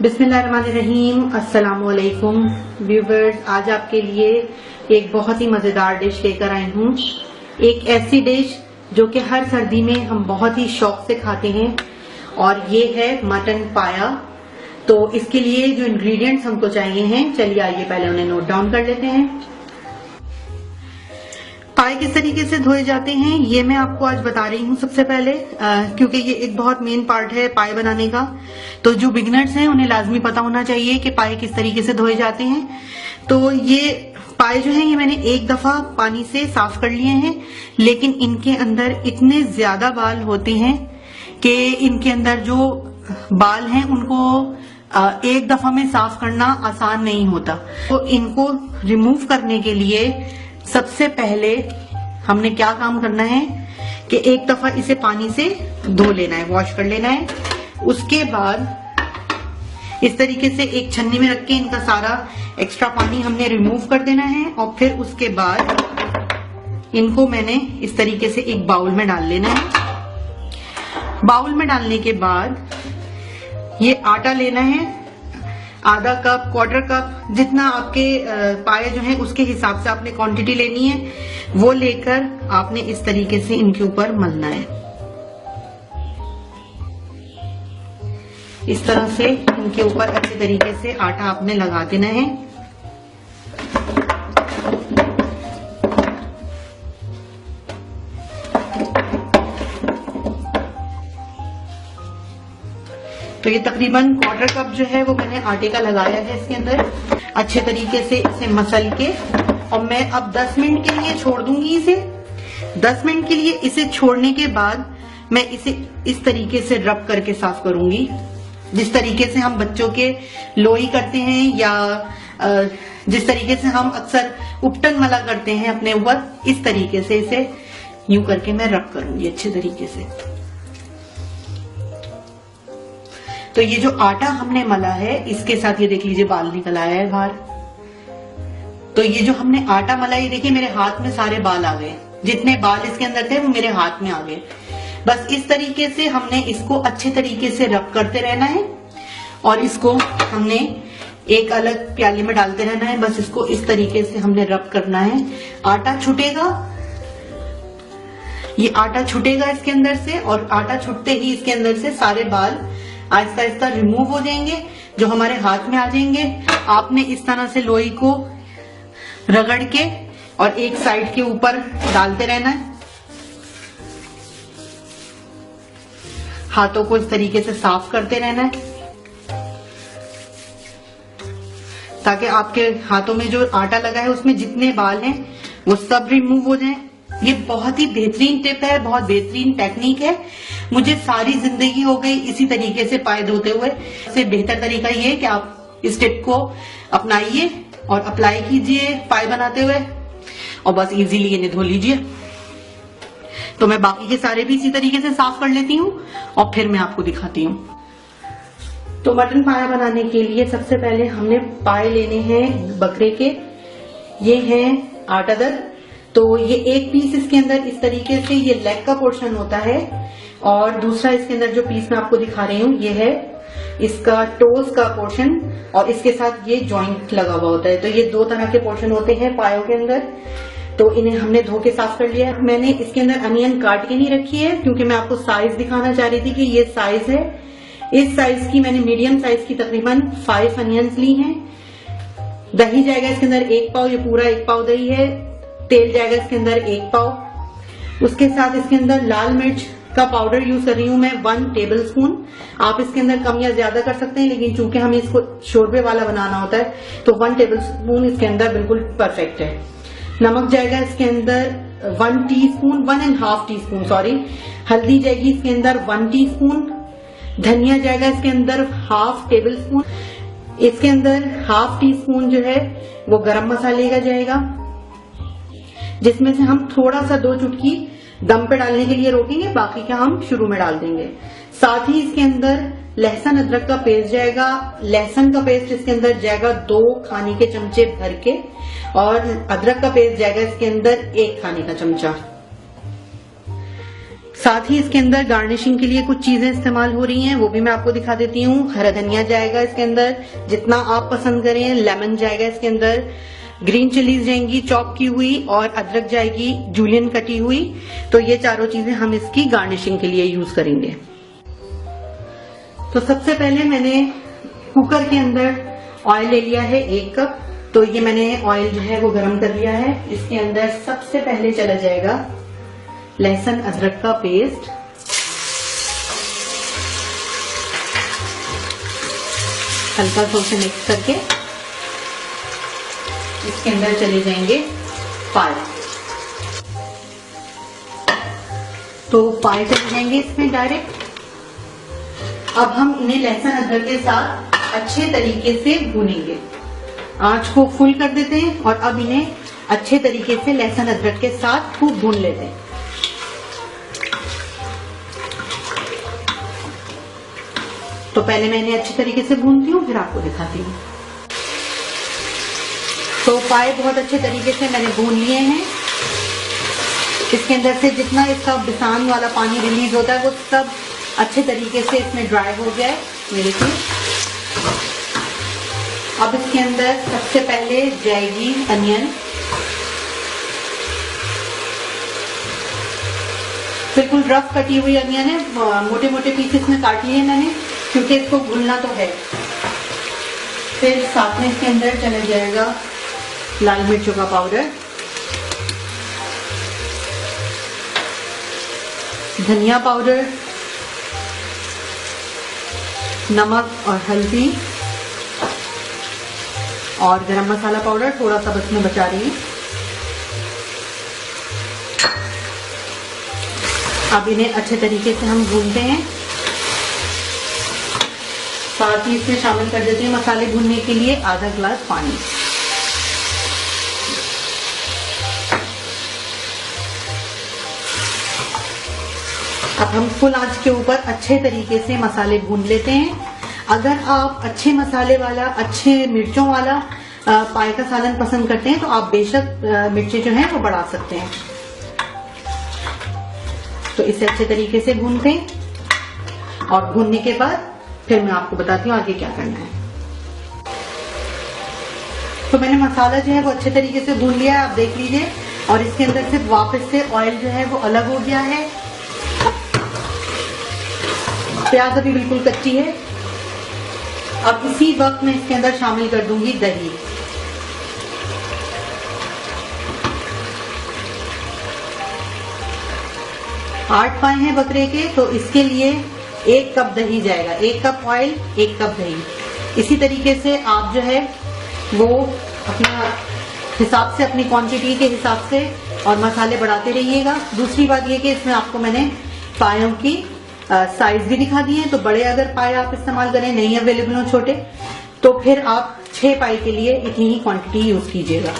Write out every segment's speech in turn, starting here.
बिस्मिल्लाहिर्रहमानिर्रहीम। अस्सलामुअलैकुम व्यूवर्स, आज आपके लिए एक बहुत ही मजेदार डिश लेकर आई हूँ। एक ऐसी डिश जो कि हर सर्दी में हम बहुत ही शौक से खाते हैं और ये है मटन पाया। तो इसके लिए जो इंग्रेडिएंट्स हमको चाहिए हैं, चलिए आइए पहले उन्हें नोट डाउन कर लेते हैं। पाए किस तरीके से धोए जाते हैं ये मैं आपको आज बता रही हूँ सबसे पहले, क्योंकि ये एक बहुत मेन पार्ट है पाए बनाने का। तो जो बिगिनर्स हैं उन्हें लाजमी पता होना चाहिए कि पाए किस तरीके से धोए जाते हैं। तो ये पाए जो हैं ये मैंने एक दफा पानी से साफ कर लिए हैं, लेकिन इनके अंदर इतने ज्यादा बाल होते हैं कि इनके अंदर जो बाल हैं उनको एक दफा में साफ करना आसान नहीं होता। तो इनको रिमूव करने के लिए सबसे पहले हमने क्या काम करना है कि एक दफा इसे पानी से धो लेना है, वॉश कर लेना है। उसके बाद इस तरीके से एक छन्नी में रख के इनका सारा एक्स्ट्रा पानी हमने रिमूव कर देना है और फिर उसके बाद इनको मैंने इस तरीके से एक बाउल में डाल लेना है। बाउल में डालने के बाद ये आटा लेना है, आधा कप, क्वार्टर कप, जितना आपके पाए जो है उसके हिसाब से आपने क्वांटिटी लेनी है, वो लेकर आपने इस तरीके से इनके ऊपर मलना है। इस तरह से इनके ऊपर अच्छे तरीके से आटा आपने लगा देना है। तो ये तकरीबन क्वार्टर कप जो है वो मैंने आटे का लगाया है इसके अंदर। अच्छे तरीके से इसे मसल के और मैं अब 10 मिनट के लिए छोड़ दूंगी इसे। 10 मिनट के लिए इसे छोड़ने के बाद मैं इसे इस तरीके से रब करके साफ करूंगी, जिस तरीके से हम बच्चों के लोई करते हैं या जिस तरीके से हम अक्सर उपटन मला करते हैं अपने ऊपर, इस तरीके से इसे यूं करके मैं रब करूंगी अच्छे तरीके से। तो ये जो आटा हमने मला है इसके साथ ये देख लीजिए बाल निकल आया है बाहर। तो ये जो हमने आटा मला, ये देखिए मेरे हाथ में सारे बाल आ गए, जितने बाल इसके अंदर थे वो मेरे हाथ में आ गए। बस इस तरीके से हमने इसको अच्छे तरीके से रब करते रहना है और इसको हमने एक अलग प्याले में डालते रहना है। बस इसको इस तरीके से हमने रब करना है। आटा छूटेगा, ये आटा छूटेगा इसके अंदर से, और आटा छूटते ही इसके अंदर से सारे बाल आहिस्ता आहिस्ता रिमूव हो जाएंगे, जो हमारे हाथ में आ जाएंगे। आपने इस तरह से लोई को रगड़ के और एक साइड के ऊपर डालते रहना है। हाथों को इस तरीके से साफ करते रहना है ताकि आपके हाथों में जो आटा लगा है उसमें जितने बाल हैं वो सब रिमूव हो जाएं। ये बहुत ही बेहतरीन टिप है, बहुत बेहतरीन टेक्निक है। मुझे सारी जिंदगी हो गई इसी तरीके से पाए धोते हुए। इससे बेहतर तरीका ये है कि आप इस टिप को अपनाइए और अप्लाई कीजिए पाए बनाते हुए और बस इजीली इन्हें धो लीजिए। तो मैं बाकी के सारे भी इसी तरीके से साफ कर लेती हूँ और फिर मैं आपको दिखाती हूँ। तो मटन पाया बनाने के लिए सबसे पहले हमने पाए लेने हैं बकरे के। ये हैं 8 अदद। तो ये एक पीस इसके अंदर इस तरीके से ये लेग का पोर्शन होता है और दूसरा इसके अंदर जो पीस मैं आपको दिखा रही हूँ ये है इसका टोस का पोर्शन और इसके साथ ये जॉइंट लगा हुआ होता है। तो ये 2 तरह के पोर्शन होते हैं पायों के अंदर। तो इन्हें हमने धो के साफ कर लिया है। मैंने इसके अंदर अनियन काट के नहीं रखी है क्योंकि मैं आपको साइज दिखाना चाह रही थी कि ये साइज है। इस साइज की मैंने मीडियम साइज की तकरीबन 5 अनियंस ली हैं। दही जाएगा इसके अंदर 1 पाव, ये पूरा 1 पाव दही है। तेल जाएगा इसके अंदर 1 पाव। उसके साथ इसके अंदर लाल मिर्च का पाउडर यूज कर रही हूं मैं 1 टेबल स्पून। आप इसके अंदर कम या ज्यादा कर सकते हैं, लेकिन चूंकि हमें इसको शोरबे वाला बनाना होता है तो 1 टेबल स्पून इसके अंदर बिल्कुल परफेक्ट है। नमक जाएगा इसके अंदर 1 टीस्पून, 1.5 टीस्पून सॉरी। हल्दी जाएगी इसके अंदर 1 टीस्पून। धनिया जाएगा इसके अंदर 1/2 टेबल स्पून। इसके अंदर 1/2 टीस्पून जो है वो गरम मसाले का जाएगा, जिसमें से हम थोड़ा सा 2 चुटकी दम पे डालने के लिए रोकेंगे, बाकी का हम शुरू में डाल देंगे। साथ ही इसके अंदर लहसुन अदरक का पेस्ट जाएगा। लहसुन का पेस्ट इसके अंदर जाएगा 2 खाने के चमचे भर के और अदरक का पेस्ट जाएगा इसके अंदर 1 खाने का चमचा। साथ ही इसके अंदर गार्निशिंग के लिए कुछ चीजें इस्तेमाल हो रही हैं, वो भी मैं आपको दिखा देती हूँ। हरा धनिया जाएगा इसके अंदर, जितना आप पसंद करें। लेमन जाएगा इसके अंदर, ग्रीन चिलीज जाएंगी चॉप की हुई, और अदरक जाएगी जूलियन कटी हुई। तो ये चारों चीजें हम इसकी गार्निशिंग के लिए यूज करेंगे। तो सबसे पहले मैंने कुकर के अंदर ऑयल ले लिया है 1 कप। तो ये मैंने ऑयल जो है वो गरम कर लिया है। इसके अंदर सबसे पहले चला जाएगा लहसुन अदरक का पेस्ट, हल्का सा उसे मिक्स करके इसके अंदर चले जाएंगे पाए। तो पाए चले जाएंगे इसमें डायरेक्ट। अब हम इन्हें लहसुन अदरक के साथ अच्छे तरीके से भूनेंगे। आंच को फुल कर देते हैं और अब इन्हें अच्छे तरीके से लहसुन अदरक के साथ खूब भून लेते हैं। तो पहले मैं इन्हें अच्छे तरीके से भूनती हूँ, फिर आपको दिखाती हूँ। तो पाए बहुत अच्छे तरीके से मैंने भून लिए हैं। इसके अंदर से जितना इसका बिसान वाला पानी रिलीज होता है वो सब अच्छे तरीके से इसमें ड्राई हो गया है। ये देखिए, अब इसके अंदर सबसे पहले जाएगी अनियन। बिल्कुल रफ कटी हुई अनियन है, मोटे मोटे पीसेस में काट लिए मैंने, क्योंकि इसको भूनना तो है। फिर साथ में इसके अंदर चला जाएगा लाल मिर्चों का पाउडर, धनिया पाउडर, नमक और हल्दी, और गरम मसाला पाउडर थोड़ा सा बस मैं बचा रही हूँ। अब इन्हें अच्छे तरीके से हम भूनते हैं। साथ ही इसमें शामिल कर देते हैं मसाले भूनने के लिए आधा गिलास पानी। अब हम फुल आंच के ऊपर अच्छे तरीके से मसाले भून लेते हैं। अगर आप अच्छे मसाले वाला, अच्छे मिर्चों वाला पाए का सालन पसंद करते हैं तो आप बेशक मिर्चें जो हैं वो बढ़ा सकते हैं। तो इसे अच्छे तरीके से भूनते हैं और भूनने के बाद फिर मैं आपको बताती हूँ आगे क्या करना है। तो मैंने मसाला जो है वो अच्छे तरीके से भून लिया है, आप देख लीजिए। और इसके अंदर से वापस से ऑयल जो है वो अलग हो गया है। प्याज अभी बिल्कुल कच्ची है। अब इसी वक्त मैं इसके अंदर शामिल कर दूंगी दही। आठ पाए हैं बकरे के, तो इसके लिए 1 कप दही जाएगा। 1 कप ऑयल, 1 कप दही। इसी तरीके से आप जो है वो अपना हिसाब से, अपनी क्वांटिटी के हिसाब से और मसाले बढ़ाते रहिएगा। दूसरी बात ये कि इसमें आपको मैंने पायों की साइज भी दिखा दी है। तो बड़े अगर पाए आप इस्तेमाल करें, नहीं अवेलेबल हो छोटे, तो फिर आप 6 पाए के लिए इतनी ही क्वांटिटी यूज कीजिएगा।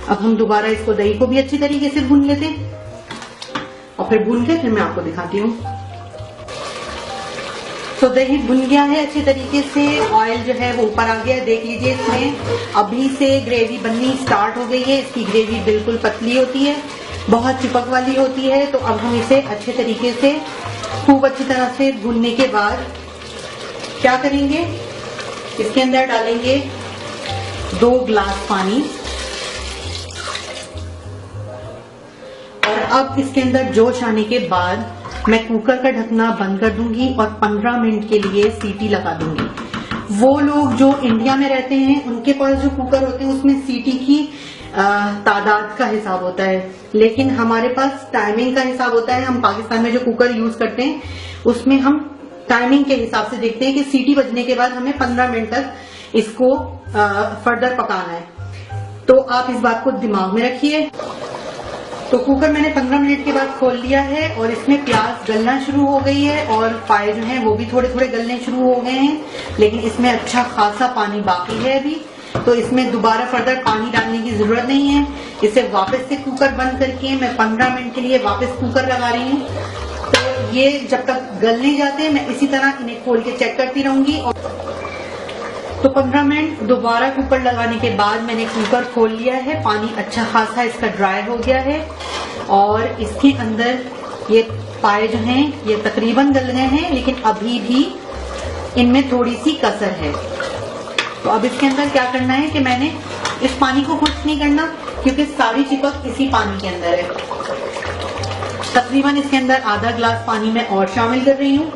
अब हम दोबारा इसको, दही को भी अच्छी तरीके से भून लेते हैं और फिर भून के फिर मैं आपको दिखाती हूँ। तो दही भुन गया है अच्छे तरीके से, ऑयल जो है वो ऊपर आ गया है। देख लीजिए, इसमें अभी से ग्रेवी बननी स्टार्ट हो गई है। इसकी ग्रेवी बिल्कुल पतली होती है, बहुत चिपक वाली होती है। तो अब हम इसे अच्छे तरीके से खूब अच्छी तरह से भूनने के बाद क्या करेंगे, इसके अंदर डालेंगे 2 गिलास पानी। और अब इसके अंदर जोश आने के बाद मैं कुकर का ढकना बंद कर दूंगी और 15 मिनट के लिए सीटी लगा दूंगी। वो लोग जो इंडिया में रहते हैं उनके पास जो कुकर होते हैं उसमें सीटी की तादाद का हिसाब होता है, लेकिन हमारे पास टाइमिंग का हिसाब होता है। हम पाकिस्तान में जो कुकर यूज करते हैं उसमें हम टाइमिंग के हिसाब से देखते हैं कि सीटी बजने के बाद हमें 15 मिनट तक इसको फर्दर पकाना है। तो आप इस बात को दिमाग में रखिए। तो कुकर मैंने 15 मिनट के बाद खोल लिया है और इसमें प्याज गलना शुरू हो गई है और पाए जो हैं वो भी थोड़े थोड़े गलने शुरू हो गए हैं, लेकिन इसमें अच्छा खासा पानी बाकी है अभी। तो इसमें दोबारा फर्दर पानी डालने की जरूरत नहीं है। इसे वापस से कुकर बंद करके मैं 15 मिनट के लिए वापस कुकर लगा रही हूँ। तो ये जब तक गल नहीं जाते मैं इसी तरह इन्हें खोल के चेक करती रहूंगी। तो 15 मिनट दोबारा कुकर लगाने के बाद मैंने कुकर खोल लिया है। पानी अच्छा खासा इसका ड्राई हो गया है और इसके अंदर ये पाए जो हैं ये तकरीबन गल गए हैं, लेकिन अभी भी इनमें थोड़ी सी कसर है। तो अब इसके अंदर क्या करना है कि मैंने इस पानी को खुश्क नहीं करना, क्योंकि सारी चिपक इसी पानी के अंदर है। तकरीबन इसके अंदर आधा ग्लास पानी मैं और शामिल कर रही हूँ।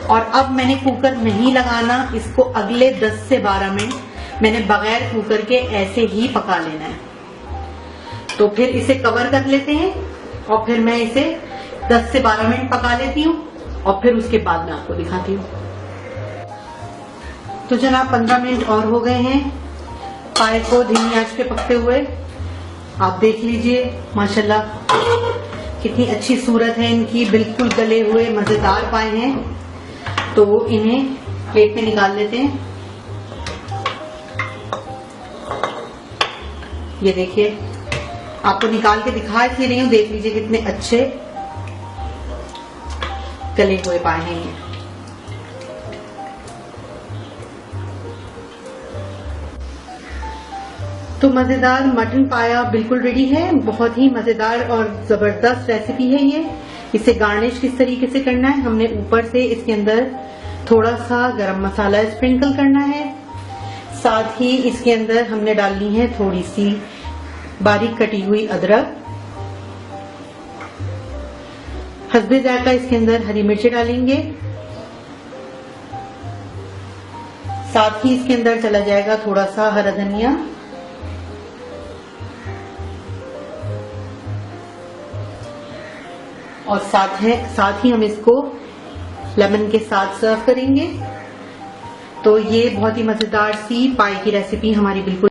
और अब मैंने कुकर नहीं लगाना, इसको अगले 10 से 12 मिनट मैंने बगैर कुकर के ऐसे ही पका लेना है। तो फिर इसे कवर कर लेते हैं और फिर मैं इसे 10 से 12 मिनट पका लेती हूँ और फिर उसके बाद मैं आपको दिखाती हूँ। तो जनाब 15 मिनट और हो गए हैं पाए को धीमी आंच पे पकते हुए। आप देख लीजिए माशाल्लाह कितनी अच्छी सूरत है इनकी, बिल्कुल गले हुए मजेदार पाए हैं। तो इन्हें प्लेट में निकाल लेते हैं। ये देखिए, आपको निकाल के दिखा इसलिए नहीं हूं, देख लीजिए कितने अच्छे गले हुए पाए हैं ये। तो मजेदार मटन पाया बिल्कुल रेडी है। बहुत ही मजेदार और जबरदस्त रेसिपी है ये। इसे गार्निश किस तरीके से करना है, हमने ऊपर से इसके अंदर थोड़ा सा गरम मसाला स्प्रिंकल करना है। साथ ही इसके अंदर हमने डालनी है थोड़ी सी बारीक कटी हुई अदरक। हस्बे जायका इसके अंदर हरी मिर्ची डालेंगे। साथ ही इसके अंदर चला जाएगा थोड़ा सा हरा धनिया। और साथ ही हम इसको लेमन के साथ सर्व करेंगे। तो ये बहुत ही मजेदार सी पाई की रेसिपी हमारी बिल्कुल